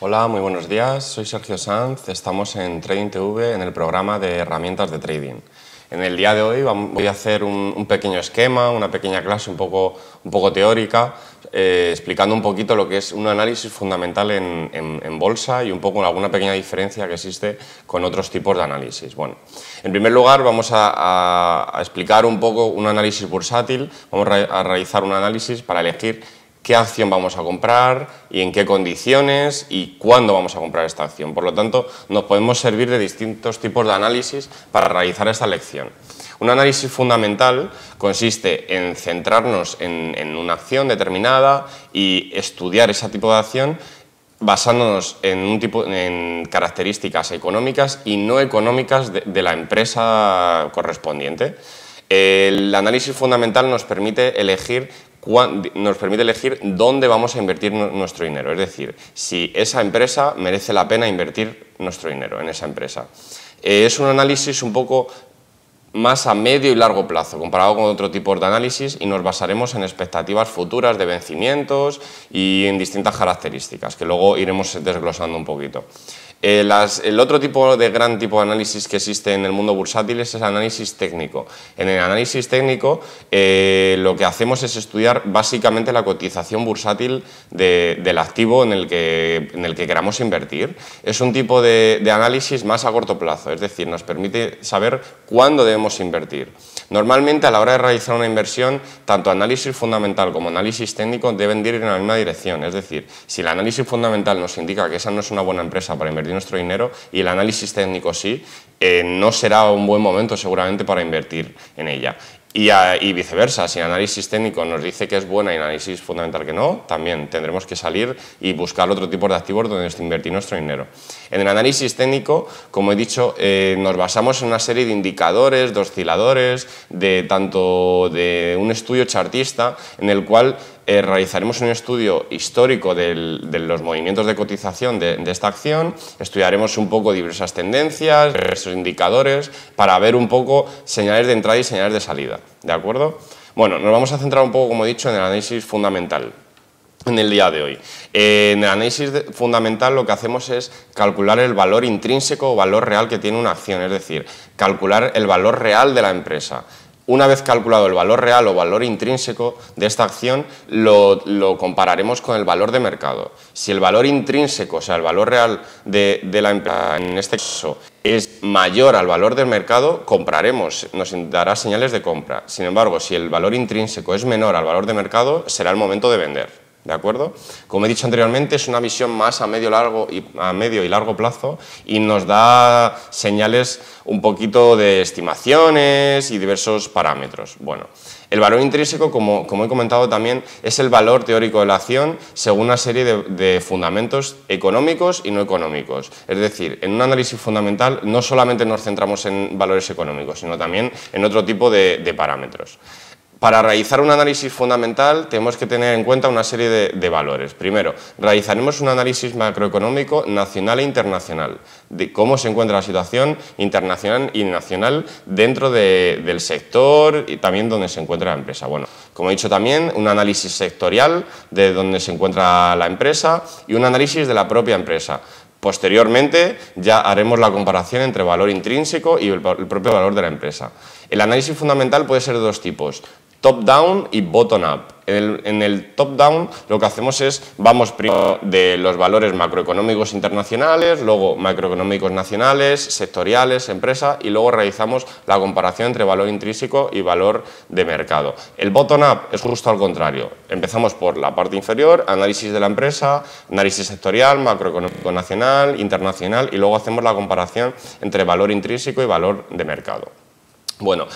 Hola, muy buenos días. Soy Sergio Sanz. Estamos en Trading TV en el programa de herramientas de trading. En el día de hoy voy a hacer un pequeño esquema, una pequeña clase un poco teórica, explicando un poquito lo que es un análisis fundamental en bolsa y un poco alguna pequeña diferencia que existe con otros tipos de análisis. Bueno, en primer lugar vamos a explicar un poco un análisis bursátil. Vamos a realizar un análisis para elegir qué acción vamos a comprar y en qué condiciones y cuándo vamos a comprar esta acción. Por lo tanto, nos podemos servir de distintos tipos de análisis para realizar esta elección. Un análisis fundamental consiste en centrarnos en una acción determinada y estudiar ese tipo de acción basándonos en características económicas y no económicas de la empresa correspondiente. El análisis fundamental nos permite elegir dónde vamos a invertir nuestro dinero, es decir, si esa empresa merece la pena invertir nuestro dinero en esa empresa. Es un análisis un poco más a medio y largo plazo comparado con otro tipo de análisis y nos basaremos en expectativas futuras de vencimientos y en distintas características que luego iremos desglosando un poquito. El otro gran tipo de análisis que existe en el mundo bursátil es el análisis técnico. En el análisis técnico lo que hacemos es estudiar básicamente la cotización bursátil del activo en el que queramos invertir. Es un tipo de análisis más a corto plazo, es decir, nos permite saber cuándo debemos invertir. Normalmente a la hora de realizar una inversión, tanto análisis fundamental como análisis técnico deben ir en la misma dirección, es decir, si el análisis fundamental nos indica que esa no es una buena empresa para invertir nuestro dinero y el análisis técnico sí, no será un buen momento seguramente para invertir en ella. Y viceversa, si el análisis técnico nos dice que es buena y el análisis fundamental que no, también tendremos que salir y buscar otro tipo de activos donde invertir nuestro dinero. En el análisis técnico, como he dicho, nos basamos en una serie de indicadores, de osciladores, tanto de un estudio chartista en el cual realizaremos un estudio histórico de los movimientos de cotización de esta acción, estudiaremos un poco diversas tendencias, diversos indicadores, para ver un poco señales de entrada y señales de salida, ¿de acuerdo? Bueno, nos vamos a centrar un poco, como he dicho, en el análisis fundamental en el día de hoy. En el análisis fundamental lo que hacemos es calcular el valor intrínseco o valor real que tiene una acción, es decir, calcular el valor real de la empresa. Una vez calculado el valor real o valor intrínseco de esta acción, lo compararemos con el valor de mercado. Si el valor intrínseco, o sea, el valor real de la empresa, en este caso, es mayor al valor del mercado, compraremos, nos dará señales de compra. Sin embargo, si el valor intrínseco es menor al valor de mercado, será el momento de vender. ¿De acuerdo? Como he dicho anteriormente, es una visión más a medio y largo plazo y nos da señales un poquito de estimaciones y diversos parámetros. Bueno, el valor intrínseco, como he comentado también, es el valor teórico de la acción según una serie de fundamentos económicos y no económicos. Es decir, en un análisis fundamental no solamente nos centramos en valores económicos, sino también en otro tipo de parámetros. Para realizar un análisis fundamental tenemos que tener en cuenta una serie de valores. Primero, realizaremos un análisis macroeconómico nacional e internacional, de cómo se encuentra la situación internacional y nacional dentro del sector y también donde se encuentra la empresa. Bueno, como he dicho también, un análisis sectorial de donde se encuentra la empresa y un análisis de la propia empresa. Posteriormente ya haremos la comparación entre valor intrínseco y el propio valor de la empresa. El análisis fundamental puede ser de dos tipos: top-down y bottom-up. En el top-down lo que hacemos es, vamos primero de los valores macroeconómicos internacionales, luego macroeconómicos nacionales, sectoriales, empresa, y luego realizamos la comparación entre valor intrínseco y valor de mercado. El bottom-up es justo al contrario. Empezamos por la parte inferior, análisis de la empresa, análisis sectorial, macroeconómico nacional, internacional, y luego hacemos la comparación entre valor intrínseco y valor de mercado. Bueno,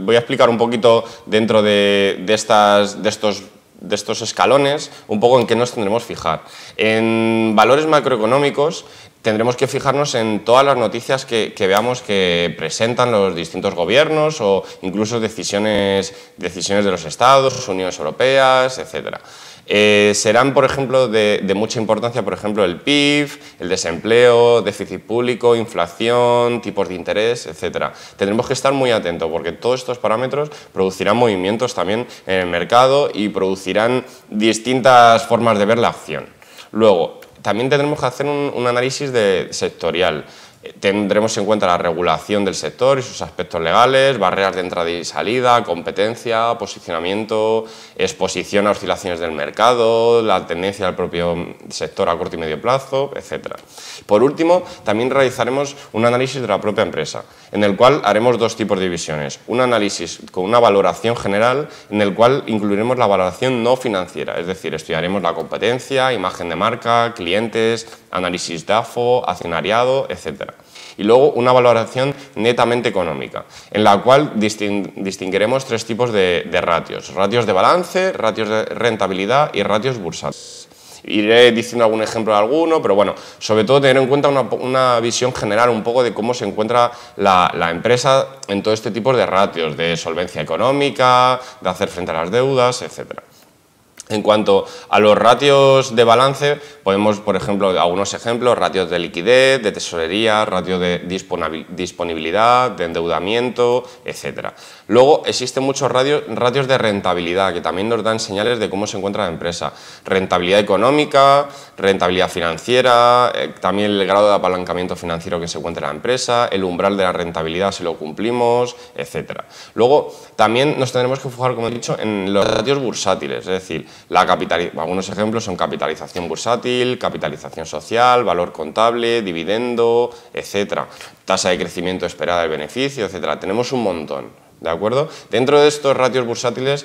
voy a explicar un poquito dentro de estos escalones, un poco en qué nos tendremos que fijar. En valores macroeconómicos tendremos que fijarnos en todas las noticias que veamos que presentan los distintos gobiernos o incluso decisiones de los Estados, uniones europeas, etc. Serán, por ejemplo, de mucha importancia, por ejemplo, el PIB, el desempleo, déficit público, inflación, tipos de interés, etc. Tendremos que estar muy atentos porque todos estos parámetros producirán movimientos también en el mercado y producirán distintas formas de ver la acción. Luego, también tendremos que hacer un análisis sectorial. Tendremos en cuenta la regulación del sector y sus aspectos legales, barreras de entrada y salida, competencia, posicionamiento, exposición a oscilaciones del mercado, la tendencia del propio sector a corto y medio plazo, etc. Por último, también realizaremos un análisis de la propia empresa, en el cual haremos dos tipos de divisiones. Un análisis con una valoración general, en el cual incluiremos la valoración no financiera, es decir, estudiaremos la competencia, imagen de marca, clientes, análisis DAFO, accionariado, etc. Y luego una valoración netamente económica, en la cual distinguiremos tres tipos de ratios: ratios de balance, ratios de rentabilidad y ratios bursátiles. Iré diciendo algún ejemplo de alguno, pero bueno, sobre todo tener en cuenta una visión general un poco de cómo se encuentra la empresa en todo este tipo de ratios, de solvencia económica, de hacer frente a las deudas, etc. En cuanto a los ratios de balance, podemos, por ejemplo, algunos ejemplos: ratios de liquidez, de tesorería, ratios de disponibilidad, de endeudamiento, etc. Luego existen muchos ratios de rentabilidad, que también nos dan señales de cómo se encuentra la empresa: rentabilidad económica, rentabilidad financiera, también el grado de apalancamiento financiero que se encuentra en la empresa, el umbral de la rentabilidad si lo cumplimos, etc. Luego también nos tendremos que fijar, como he dicho, en los ratios bursátiles, es decir, algunos ejemplos son capitalización bursátil, capitalización social, valor contable, dividendo, etcétera, tasa de crecimiento esperada del beneficio, etcétera. Tenemos un montón, ¿de acuerdo? Dentro de estos ratios bursátiles,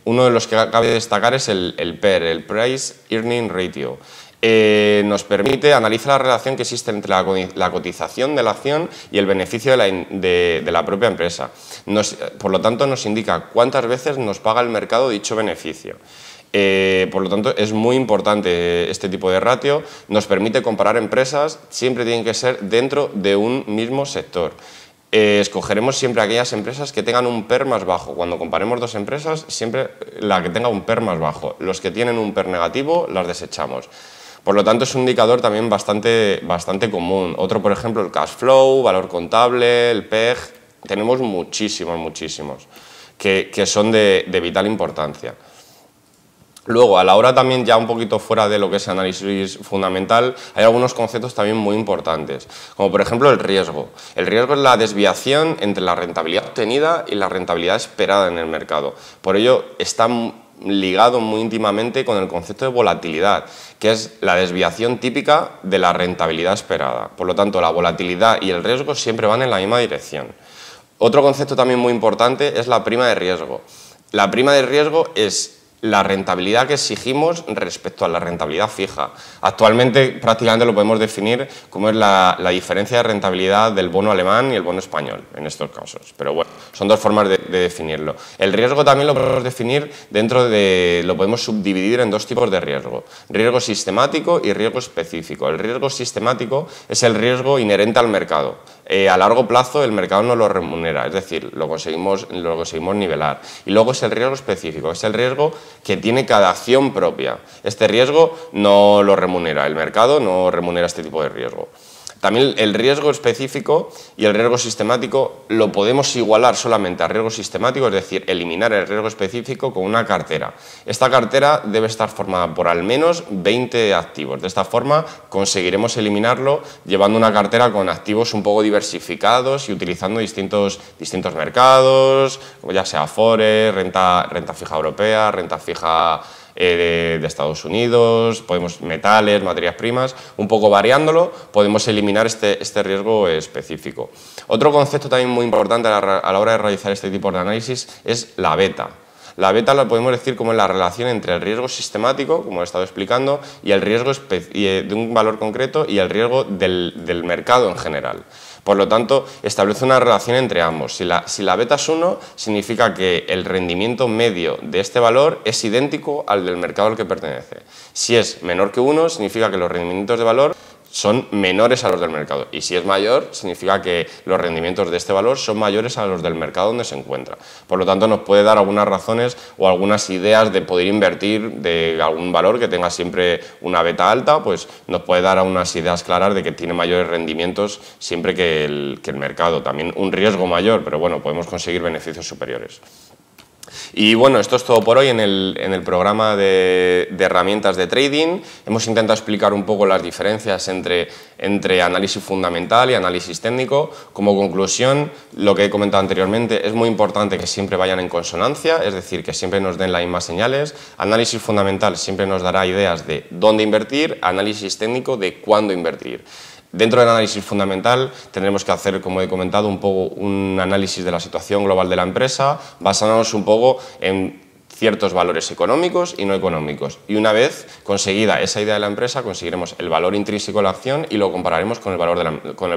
uno de los que cabe destacar es el PER, el Price Earning Ratio. Nos permite analizar la relación que existe entre la cotización de la acción y el beneficio de la propia empresa. Por lo tanto, nos indica cuántas veces nos paga el mercado dicho beneficio. Por lo tanto, es muy importante este tipo de ratio. Nos permite comparar empresas, siempre tienen que ser dentro de un mismo sector. Escogeremos siempre aquellas empresas que tengan un PER más bajo. Cuando comparemos dos empresas, siempre la que tenga un PER más bajo. Los que tienen un PER negativo, las desechamos. Por lo tanto, es un indicador también bastante común. Otro, por ejemplo, el cash flow, valor contable, el PEG. Tenemos muchísimos, que son de vital importancia. Luego, a la hora también, ya un poquito fuera de lo que es análisis fundamental, hay algunos conceptos también muy importantes, como por ejemplo el riesgo. El riesgo es la desviación entre la rentabilidad obtenida y la rentabilidad esperada en el mercado. Por ello, está ligado muy íntimamente con el concepto de volatilidad, que es la desviación típica de la rentabilidad esperada. Por lo tanto, la volatilidad y el riesgo siempre van en la misma dirección. Otro concepto también muy importante es la prima de riesgo. La prima de riesgo es la rentabilidad que exigimos respecto a la rentabilidad fija. Actualmente prácticamente lo podemos definir como es la diferencia de rentabilidad del bono alemán y el bono español en estos casos. Pero bueno, son dos formas de definirlo. El riesgo también lo podemos definir lo podemos subdividir en dos tipos de riesgo: riesgo sistemático y riesgo específico. El riesgo sistemático es el riesgo inherente al mercado. A largo plazo el mercado no lo remunera, es decir, lo conseguimos nivelar. Y luego es el riesgo específico, es el riesgo que tiene cada acción propia. Este riesgo no lo remunera, el mercado no remunera este tipo de riesgo. También el riesgo específico y el riesgo sistemático lo podemos igualar solamente al riesgo sistemático, es decir, eliminar el riesgo específico con una cartera. Esta cartera debe estar formada por al menos 20 activos. De esta forma conseguiremos eliminarlo llevando una cartera con activos un poco diversificados y utilizando distintos mercados, como ya sea Afore, renta fija europea, renta fija de Estados Unidos, metales, materias primas, un poco variándolo, podemos eliminar este riesgo específico. Otro concepto también muy importante a la hora de realizar este tipo de análisis es la beta. La beta la podemos decir como la relación entre el riesgo sistemático, como he estado explicando, y el riesgo de un valor concreto y el riesgo del mercado en general. Por lo tanto, establece una relación entre ambos. Si la beta es 1, significa que el rendimiento medio de este valor es idéntico al del mercado al que pertenece. Si es menor que 1, significa que los rendimientos de valor son menores a los del mercado, y si es mayor, significa que los rendimientos de este valor son mayores a los del mercado donde se encuentra. Por lo tanto, nos puede dar algunas razones o algunas ideas de poder invertir de algún valor que tenga siempre una beta alta, pues nos puede dar unas ideas claras de que tiene mayores rendimientos siempre que el mercado. También un riesgo mayor, pero bueno, podemos conseguir beneficios superiores. Y bueno, esto es todo por hoy en el programa de herramientas de trading. Hemos intentado explicar un poco las diferencias entre análisis fundamental y análisis técnico. Como conclusión, lo que he comentado anteriormente, es muy importante que siempre vayan en consonancia, es decir, que siempre nos den las mismas señales. Análisis fundamental siempre nos dará ideas de dónde invertir, análisis técnico de cuándo invertir. Dentro del análisis fundamental tendremos que hacer, como he comentado, un poco un análisis de la situación global de la empresa, basándonos un poco en ciertos valores económicos y no económicos. Y una vez conseguida esa idea de la empresa, conseguiremos el valor intrínseco de la acción y lo compararemos con el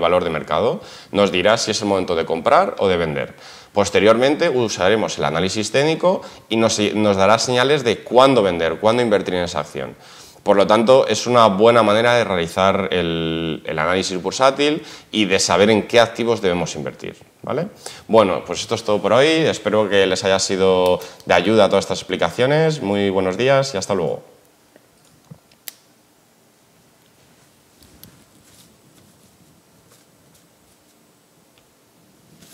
valor de mercado. Nos dirá si es el momento de comprar o de vender. Posteriormente usaremos el análisis técnico y nos dará señales de cuándo vender, cuándo invertir en esa acción. Por lo tanto, es una buena manera de realizar el análisis bursátil y de saber en qué activos debemos invertir, ¿vale? Bueno, pues esto es todo por hoy. Espero que les haya sido de ayuda todas estas explicaciones. Muy buenos días y hasta luego.